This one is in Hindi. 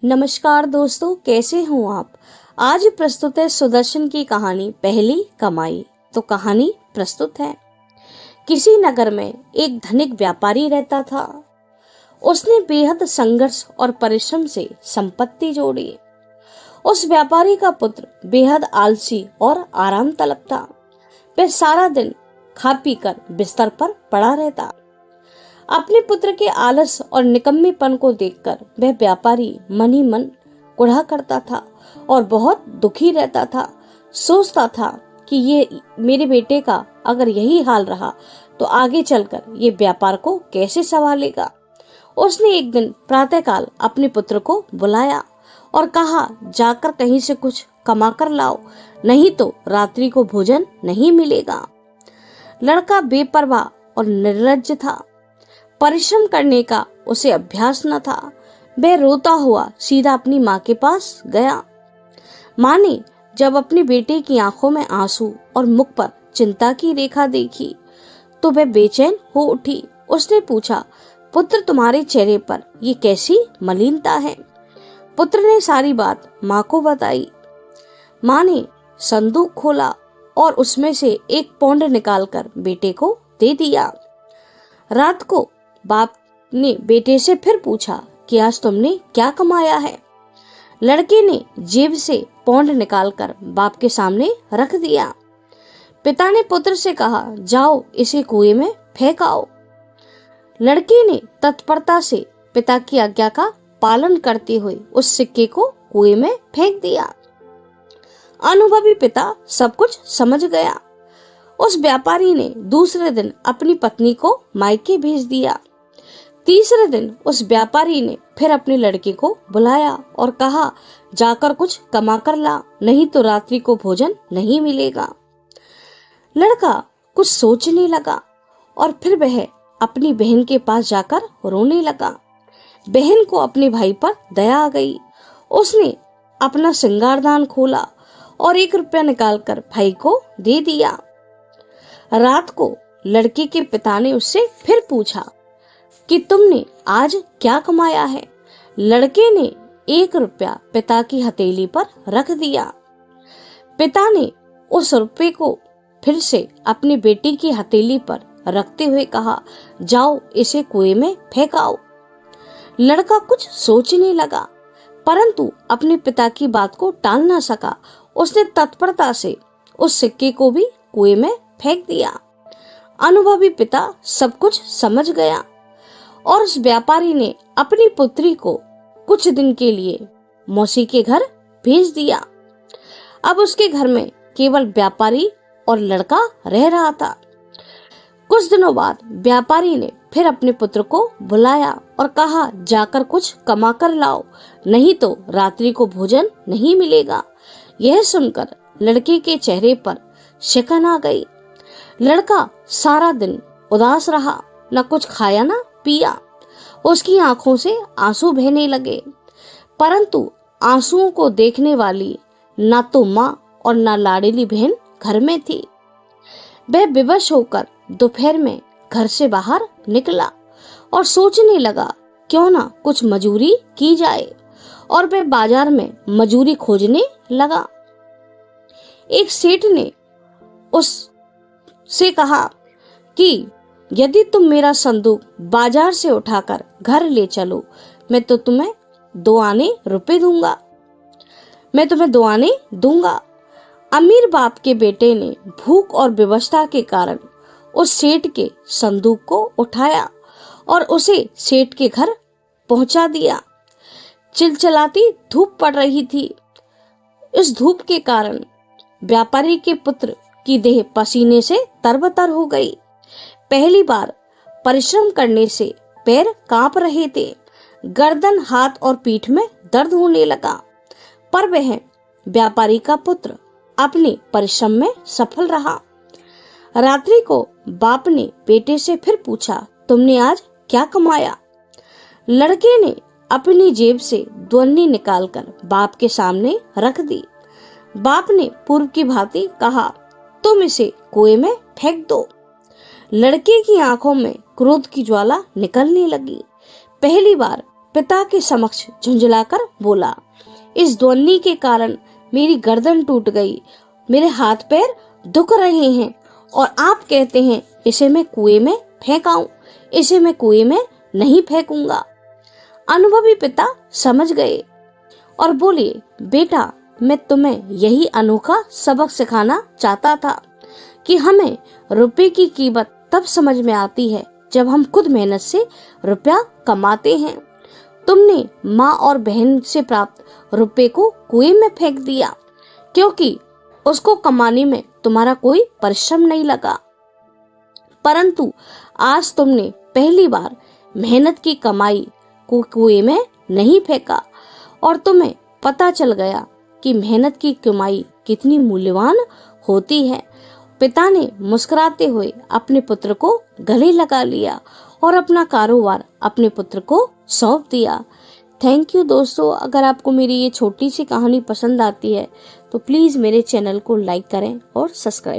नमस्कार दोस्तों, कैसे हो आप। आज प्रस्तुत है सुदर्शन की कहानी पहली कमाई। तो कहानी प्रस्तुत है। किसी नगर में एक धनिक व्यापारी रहता था। उसने बेहद संघर्ष और परिश्रम से संपत्ति जोड़ी। उस व्यापारी का पुत्र बेहद आलसी और आराम तलब था। वह सारा दिन खा पी कर बिस्तर पर पड़ा रहता। अपने पुत्र के आलस और निकम्मेपन को देखकर वह व्यापारी मन ही मन कुढ़ा करता था और बहुत दुखी रहता था। सोचता था कि ये मेरे बेटे का अगर यही हाल रहा तो आगे चलकर ये व्यापार को कैसे संभालेगा। उसने एक दिन प्रातःकाल अपने पुत्र को बुलाया और कहा, जाकर कहीं से कुछ कमा कर लाओ, नहीं तो रात्रि को भोजन नहीं मिलेगा। लड़का बेपरवाह और निर्लज्ज था। परिश्रम करने का उसे अभ्यास न था। वह रोता हुआ सीधा अपनी माँ के पास गया। माँ ने जब अपने बेटे की आंखों में आंसू और मुख पर चिंता की रेखा देखी तो वह बेचैन हो उठी। उसने पूछा, पुत्र, तुम्हारे चेहरे पर ये कैसी मलिनता है। पुत्र ने सारी बात माँ को बताई। माँ ने संदूक खोला और उसमें से 1 पौंड निकालकर बेटे को दे दिया। रात को बाप ने बेटे से फिर पूछा कि आज तुमने क्या कमाया है। लड़के ने जेब से पौंड निकालकर बाप के सामने रख दिया। पिता ने पुत्र से कहा, जाओ इसे कुएं में फेंक आओ। लड़के ने तत्परता से पिता की आज्ञा का पालन करते हुए उस सिक्के को कुएं में फेंक दिया। अनुभवी पिता सब कुछ समझ गया। उस व्यापारी ने दूसरे दिन अपनी पत्नी को मायके भेज दिया। तीसरे दिन उस व्यापारी ने फिर अपने लड़के को बुलाया और कहा, जाकर कुछ कमा कर ला, नहीं तो रात्रि को भोजन नहीं मिलेगा। लड़का कुछ सोचने लगा और फिर वह अपनी बहन के पास जाकर रोने लगा। बहन को अपने भाई पर दया आ गई। उसने अपना श्रृंगारदान खोला और 1 रुपया निकालकर भाई को दे दिया। रात को लड़के के पिता ने उससे फिर पूछा कि तुमने आज क्या कमाया है। लड़के ने 1 रुपया पिता की हथेली पर रख दिया। पिता ने उस रुपये को फिर से अपनी बेटी की हथेली पर रखते हुए कहा, जाओ इसे कुएं में फेंक आओ। लड़का कुछ सोचने लगा परंतु अपने पिता की बात को टाल न सका। उसने तत्परता से उस सिक्के को भी कुएं में फेंक दिया। अनुभवी पिता सब कुछ समझ गया और उस व्यापारी ने अपनी पुत्री को कुछ दिन के लिए मौसी के घर भेज दिया। अब उसके घर में केवल व्यापारी और लड़का रह रहा था। कुछ दिनों बाद व्यापारी ने फिर अपने पुत्र को बुलाया और कहा, जाकर कुछ कमा कर लाओ, नहीं तो रात्रि को भोजन नहीं मिलेगा। यह सुनकर लड़के के चेहरे पर शिकन आ गई। लड़का सारा दिन उदास रहा, न कुछ खाया न पिया। उसकी आंखों से आंसू बहने लगे परंतु आंसुओं को देखने वाली न तो माँ और न लाडली बहन घर में थी। वह विवश होकर दोपहर में घर से बाहर निकला और सोचने लगा, क्यों ना कुछ मजूरी की जाए, और वह बाजार में मजूरी खोजने लगा। एक सेठ ने उससे कहा कि यदि तुम मेरा संदूक बाजार से उठाकर घर ले चलो, मैं तुम्हें 2 आने रुपए दूंगा। अमीर बाप के बेटे ने भूख और विवशता के कारण उस सेठ के संदूक को उठाया और उसे सेठ के घर पहुंचा दिया। चिलचिलाती धूप पड़ रही थी। इस धूप के कारण व्यापारी के पुत्र की देह पसीने से तरबतर हो गई। पहली बार परिश्रम करने से पैर कांप रहे थे। गर्दन, हाथ और पीठ में दर्द होने लगा पर वह व्यापारी का पुत्र अपने परिश्रम में सफल रहा। रात्रि को बाप ने बेटे से फिर पूछा, तुमने आज क्या कमाया। लड़के ने अपनी जेब से 2 अन्नी निकालकर बाप के सामने रख दी। बाप ने पूर्व की भांति कहा, तुम इसे कुएं में फेंक दो। लड़के की आंखों में क्रोध की ज्वाला निकलने लगी। पहली बार पिता के समक्ष झुंझलाकर बोला, इस द्वन्नी के कारण मेरी गर्दन टूट गई, मेरे हाथ पैर दुख रहे हैं और आप कहते हैं इसे मैं कुएं में फेंक आऊं। इसे मैं कुएं में नहीं फेंकूंगा। अनुभवी पिता समझ गए और बोले, बेटा मैं तुम्हें यही अनोखा सबक सिखाना चाहता था कि हमें रुपए की कीमत तब समझ में आती है जब हम खुद मेहनत से रुपया कमाते हैं। तुमने माँ और बहन से प्राप्त रुपए को कुएं में फेंक दिया क्योंकि उसको कमाने में तुम्हारा कोई परिश्रम नहीं लगा, परंतु आज तुमने पहली बार मेहनत की कमाई को कुएं में नहीं फेंका और तुम्हें पता चल गया कि मेहनत की कमाई कितनी मूल्यवान होती है। पिता ने मुस्कुराते हुए अपने पुत्र को गले लगा लिया और अपना कारोबार अपने पुत्र को सौंप दिया। थैंक यू दोस्तों। अगर आपको मेरी ये छोटी सी कहानी पसंद आती है तो प्लीज़ मेरे चैनल को लाइक करें और सब्सक्राइब